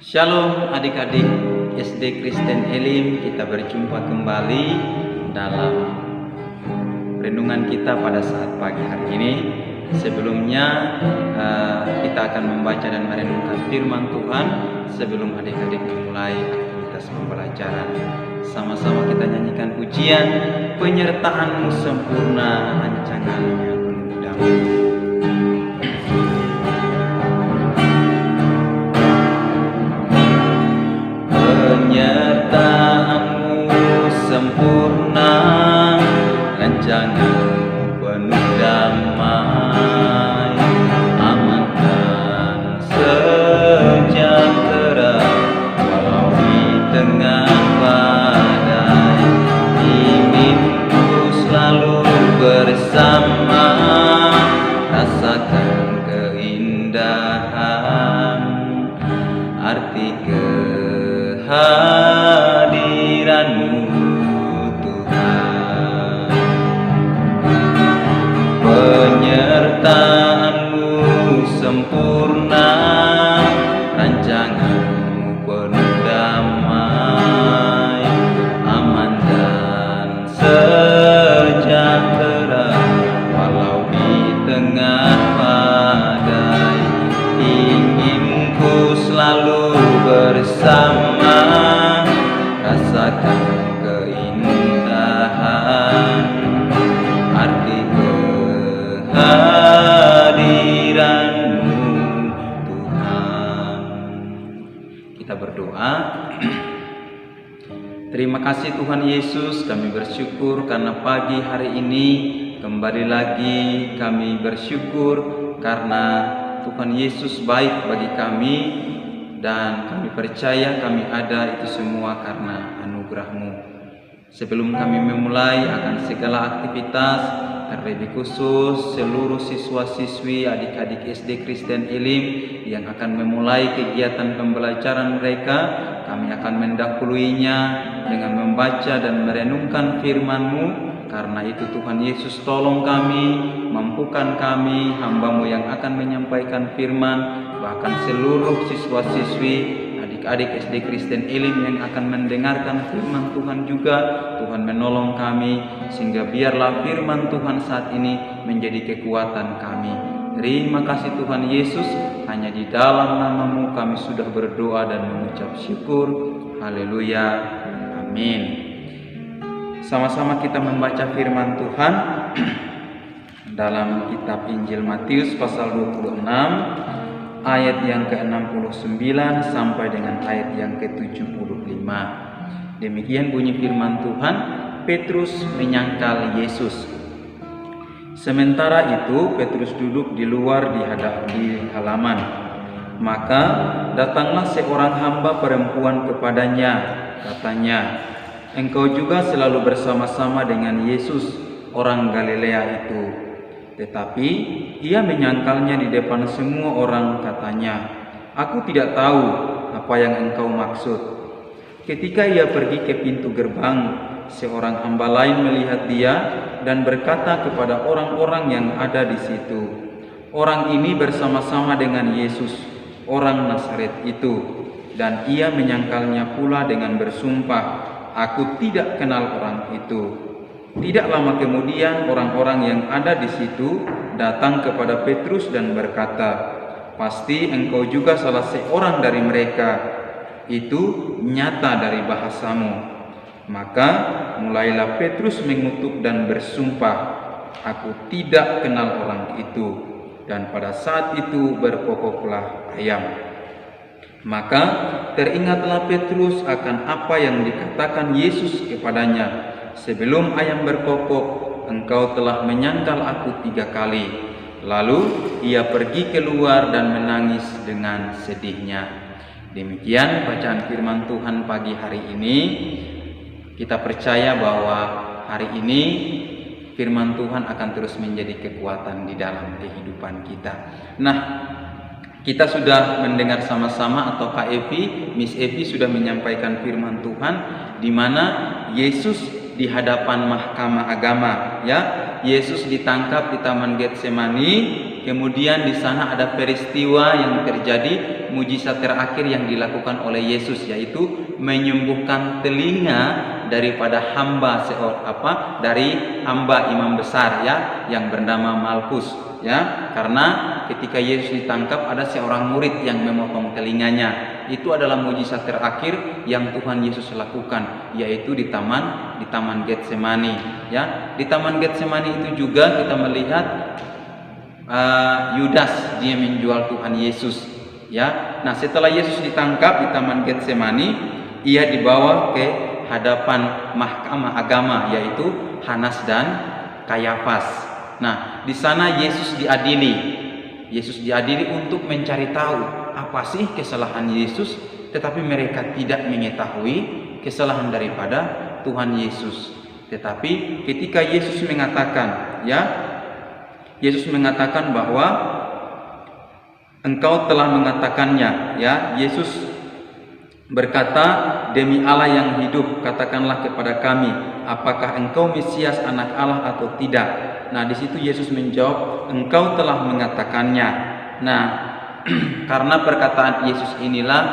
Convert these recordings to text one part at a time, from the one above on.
Shalom adik-adik SD Kristen Elim, kita berjumpa kembali dalam renungan kita pada saat pagi hari ini. Sebelumnya kita akan membaca dan merenungkan firman Tuhan sebelum adik-adik memulai aktivitas pembelajaran. Sama-sama kita nyanyikan pujian, penyertaan-Mu sempurna, rancangan-Nya penuh damai. Penyertaan-Mu sempurna, rancangan-Mu penuh damai, aman dan sejahtera walau di tengah badai. Inginku selalu bersama, rasakan keindahan arti kehadiran-Mu Tuhan. Penyertaan-Mu sempurna, rancangan-Mu penuh damai, aman dan sejahtera walau di tengah badai. Inginku selalu bersama, rasakan keindahan arti kehadiran-Mu Tuhan. Kita berdoa. Terima kasih Tuhan Yesus, kami bersyukur karena pagi hari ini kembali lagi kami bersyukur karena Tuhan Yesus baik bagi kami, dan kami percaya kami ada itu semua karena anugerah-Mu. Sebelum kami memulai akan segala aktivitas, terlebih khusus seluruh siswa-siswi adik-adik SD Kristen Elim yang akan memulai kegiatan pembelajaran mereka, kami akan mendahuluinya dengan membaca dan merenungkan firman-Mu. Karena itu Tuhan Yesus, tolong kami, mampukan kami, hamba-Mu yang akan menyampaikan firman, bahkan seluruh siswa-siswi adik-adik SD Kristen Elim yang akan mendengarkan firman Tuhan juga. Tuhan menolong kami, sehingga biarlah firman Tuhan saat ini menjadi kekuatan kami. Terima kasih Tuhan Yesus, hanya di dalam nama-Mu kami sudah berdoa dan mengucap syukur. Haleluya, amin. Sama-sama kita membaca firman Tuhan dalam kitab Injil Matius pasal 26 ayat yang ke-69 sampai dengan ayat yang ke-75. Demikian bunyi firman Tuhan. Petrus menyangkal Yesus. Sementara itu Petrus duduk di luar di halaman. Maka datanglah seorang hamba perempuan kepadanya, katanya, "Engkau juga selalu bersama-sama dengan Yesus, orang Galilea itu." Tetapi ia menyangkalnya di depan semua orang, katanya, "Aku tidak tahu apa yang engkau maksud." Ketika ia pergi ke pintu gerbang, seorang hamba lain melihat dia dan berkata kepada orang-orang yang ada di situ, "Orang ini bersama-sama dengan Yesus, orang Nazaret itu." Dan ia menyangkalnya pula dengan bersumpah, "Aku tidak kenal orang itu." Tidak lama kemudian orang-orang yang ada di situ datang kepada Petrus dan berkata, "Pasti engkau juga salah seorang dari mereka. Itu nyata dari bahasamu." Maka mulailah Petrus mengutuk dan bersumpah, "Aku tidak kenal orang itu." Dan pada saat itu berkokoklah ayam. Maka teringatlah Petrus akan apa yang dikatakan Yesus kepadanya, "Sebelum ayam berkokok, engkau telah menyangkal aku 3 kali." Lalu ia pergi keluar dan menangis dengan sedihnya. Demikian bacaan firman Tuhan pagi hari ini. Kita percaya bahwa hari ini firman Tuhan akan terus menjadi kekuatan di dalam kehidupan kita. Nah, kita sudah mendengar sama-sama, atau Kak Evi, Miss Evi sudah menyampaikan firman Tuhan di mana Yesus di hadapan mahkamah agama, ya. Yesus ditangkap di Taman Getsemani, Kemudian di sana ada peristiwa yang terjadi, mujizat terakhir yang dilakukan oleh Yesus, yaitu menyembuhkan telinga daripada dari hamba imam besar ya, yang bernama Malkus ya. Karena ketika Yesus ditangkap ada seorang murid yang memotong telinganya. Itu adalah mujizat terakhir yang Tuhan Yesus lakukan, yaitu di taman Getsemani ya. Di taman Getsemani itu juga kita melihat Yudas dia menjual Tuhan Yesus ya. Nah, setelah Yesus ditangkap di taman Getsemani, ia dibawa ke hadapan mahkamah agama, yaitu Hanas dan Kayafas. Nah, di sana Yesus diadili untuk mencari tahu apa sih kesalahan Yesus, tetapi mereka tidak mengetahui kesalahan daripada Tuhan Yesus. Tetapi ketika Yesus mengatakan bahwa engkau telah mengatakannya ya, Yesus berkata, demi Allah yang hidup, katakanlah kepada kami, apakah engkau Mesias anak Allah atau tidak? Nah, di situ Yesus menjawab, engkau telah mengatakannya. Nah, karena perkataan Yesus inilah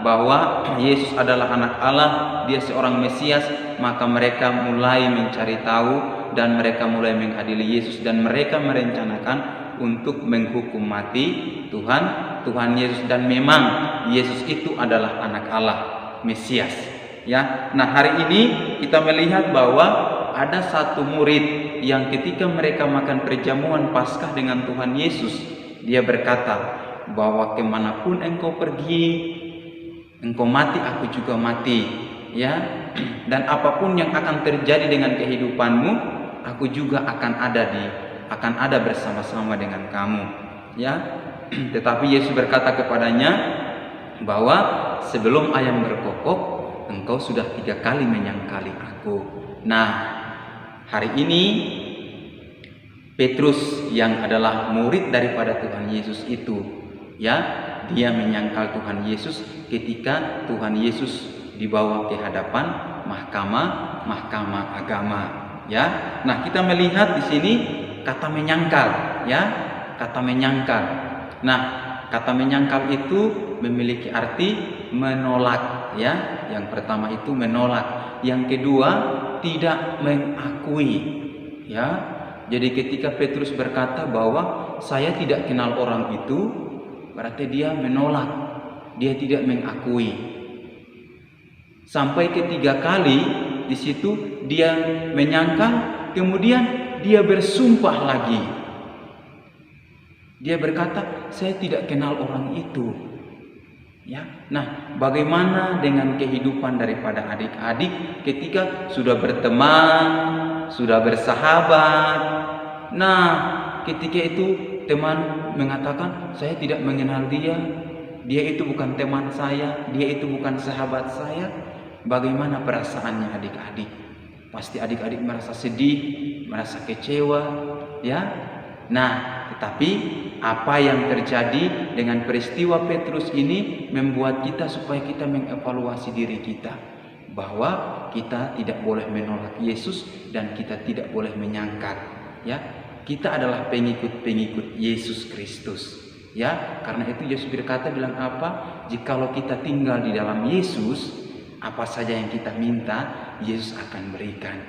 bahwa Yesus adalah anak Allah, dia seorang Mesias, maka mereka mulai mencari tahu dan mereka mulai mengadili Yesus, dan mereka merencanakan untuk menghukum mati Tuhan Yesus. Dan memang Yesus itu adalah anak Allah, Mesias ya. Nah, hari ini kita melihat bahwa ada satu murid yang ketika mereka makan perjamuan Paskah dengan Tuhan Yesus, dia berkata bahwa kemanapun engkau pergi, engkau mati, aku juga mati ya. Dan apapun yang akan terjadi dengan kehidupanmu, aku juga akan ada bersama-sama dengan kamu ya. Tetapi Yesus berkata kepadanya bahwa sebelum ayam berkokok, engkau sudah 3 kali menyangkali aku. Nah, hari ini Petrus yang adalah murid daripada Tuhan Yesus itu ya, dia menyangkal Tuhan Yesus ketika Tuhan Yesus dibawa ke hadapan mahkamah agama ya. Nah, kita melihat di sini kata menyangkal ya, kata menyangkal. Nah, kata menyangkal itu memiliki arti menolak ya. Yang pertama itu menolak, yang kedua tidak mengakui ya. Jadi ketika Petrus berkata bahwa saya tidak kenal orang itu, berarti dia menolak, dia tidak mengakui. Sampai ketiga kali di situ dia menyangkal, kemudian dia bersumpah lagi. Dia berkata, saya tidak kenal orang itu. Ya. Nah, bagaimana dengan kehidupan daripada adik-adik ketika sudah berteman, sudah bersahabat? Nah, ketika itu teman mengatakan, saya tidak mengenal dia, dia itu bukan teman saya, dia itu bukan sahabat saya. Bagaimana perasaannya adik-adik? Pasti adik-adik merasa sedih, merasa kecewa ya. Nah, tetapi apa yang terjadi dengan peristiwa Petrus ini membuat kita supaya kita mengevaluasi diri kita, bahwa kita tidak boleh menolak Yesus dan kita tidak boleh menyangkal ya. Kita adalah pengikut Yesus Kristus ya. Karena itu Yesus berkata, bilang apa? Jikalau kita tinggal di dalam Yesus, apa saja yang kita minta Yesus akan berikan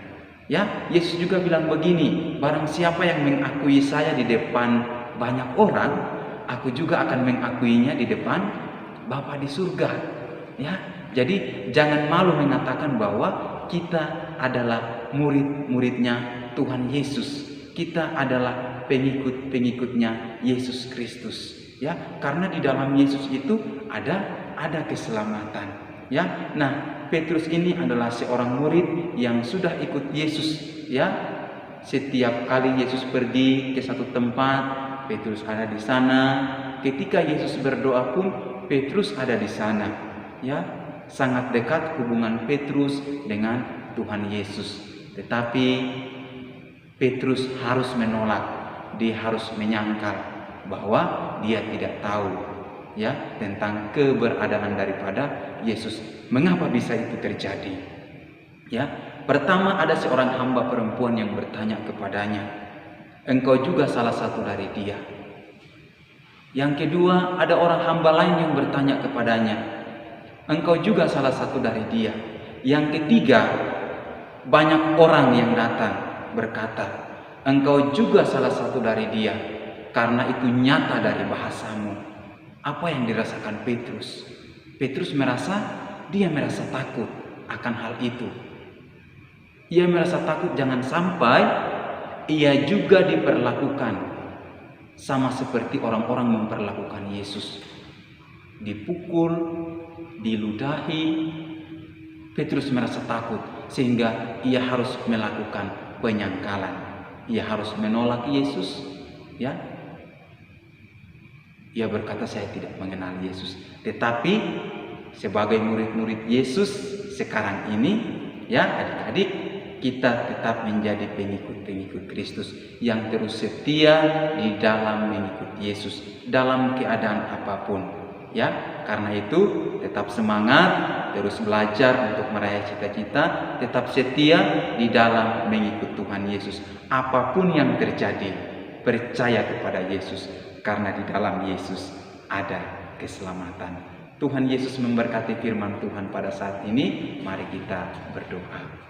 ya. Yesus juga bilang begini, barang siapa yang mengakui saya di depan banyak orang, aku juga akan mengakuinya di depan Bapa di surga ya. Jadi jangan malu mengatakan bahwa kita adalah murid-muridnya Tuhan Yesus, kita adalah pengikut-pengikutnya Yesus Kristus ya. Karena di dalam Yesus itu ada keselamatan ya. Nah, Petrus ini adalah seorang murid yang sudah ikut Yesus ya. Setiap kali Yesus pergi ke satu tempat, Petrus ada di sana. Ketika Yesus berdoa pun Petrus ada di sana ya. Sangat dekat hubungan Petrus dengan Tuhan Yesus. Tetapi Petrus harus menolak, dia harus menyangkal bahwa dia tidak tahu ya tentang keberadaan daripada Yesus. Mengapa bisa itu terjadi? Ya, pertama ada seorang hamba perempuan yang bertanya kepadanya, engkau juga salah satu dari dia. Yang kedua, ada orang hamba lain yang bertanya kepadanya, engkau juga salah satu dari dia. Yang ketiga, banyak orang yang datang berkata, engkau juga salah satu dari dia, karena itu nyata dari bahasamu. Apa yang dirasakan Petrus? Petrus merasa takut akan hal itu. Ia merasa takut jangan sampai ia juga diperlakukan sama seperti orang-orang memperlakukan Yesus. Dipukul, diludahi. Petrus merasa takut sehingga ia harus melakukan penyangkalan. Ia harus menolak Yesus, ya. Ia berkata, saya tidak mengenal Yesus. Tetapi sebagai murid-murid Yesus sekarang ini, ya adik-adik, kita tetap menjadi pengikut-pengikut Kristus yang terus setia di dalam mengikut Yesus dalam keadaan apapun, ya. Karena itu tetap semangat, terus belajar untuk meraih cita-cita, tetap setia di dalam mengikut Tuhan Yesus. Apapun yang terjadi, percaya kepada Yesus, karena di dalam Yesus ada keselamatan. Tuhan Yesus memberkati firman Tuhan pada saat ini. Mari kita berdoa.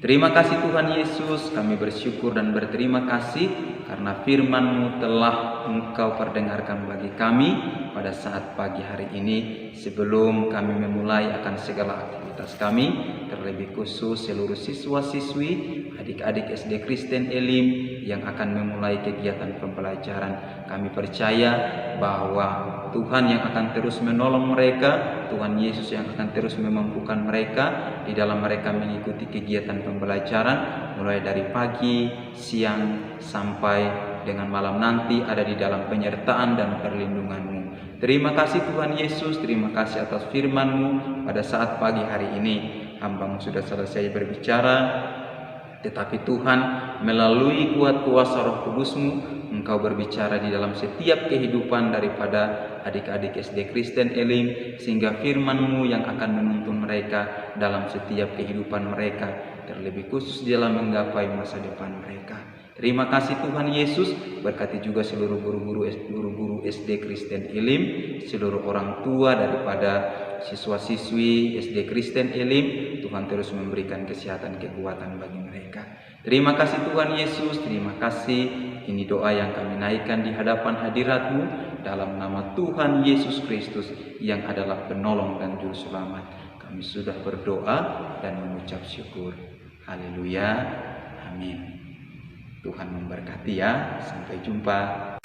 Terima kasih Tuhan Yesus, kami bersyukur dan berterima kasih karena firman-Mu telah Engkau perdengarkan bagi kami pada saat pagi hari ini. Sebelum kami memulai akan segala aktivitas kami, terlebih khusus seluruh siswa-siswi, adik-adik SD Kristen Elim yang akan memulai kegiatan pembelajaran, kami percaya bahwa Tuhan yang akan terus menolong mereka, Tuhan Yesus yang akan terus memampukan mereka di dalam mereka mengikuti kegiatan pembelajaran mulai dari pagi, siang, sampai dengan malam nanti ada di dalam penyertaan dan perlindungan-Mu. Terima kasih Tuhan Yesus, terima kasih atas firman-Mu pada saat pagi hari ini. Hamba-Mu sudah selesai berbicara, tetapi Tuhan melalui kuat kuasa Roh Kudus-Mu, Engkau berbicara di dalam setiap kehidupan daripada adik-adik SD Kristen Elim, sehingga firman-Mu yang akan menuntun mereka dalam setiap kehidupan mereka, terlebih khusus dalam menggapai masa depan mereka. Terima kasih Tuhan Yesus, berkati juga seluruh guru-guru SD Kristen Elim, seluruh orang tua daripada siswa-siswi SD Kristen Elim. Tuhan terus memberikan kesehatan, kekuatan bagi mereka. Terima kasih Tuhan Yesus, terima kasih. Ini doa yang kami naikkan di hadapan hadirat-Mu dalam nama Tuhan Yesus Kristus yang adalah penolong dan juru selamat. Kami sudah berdoa dan mengucap syukur. Haleluya. Amin. Tuhan memberkati ya. Sampai jumpa.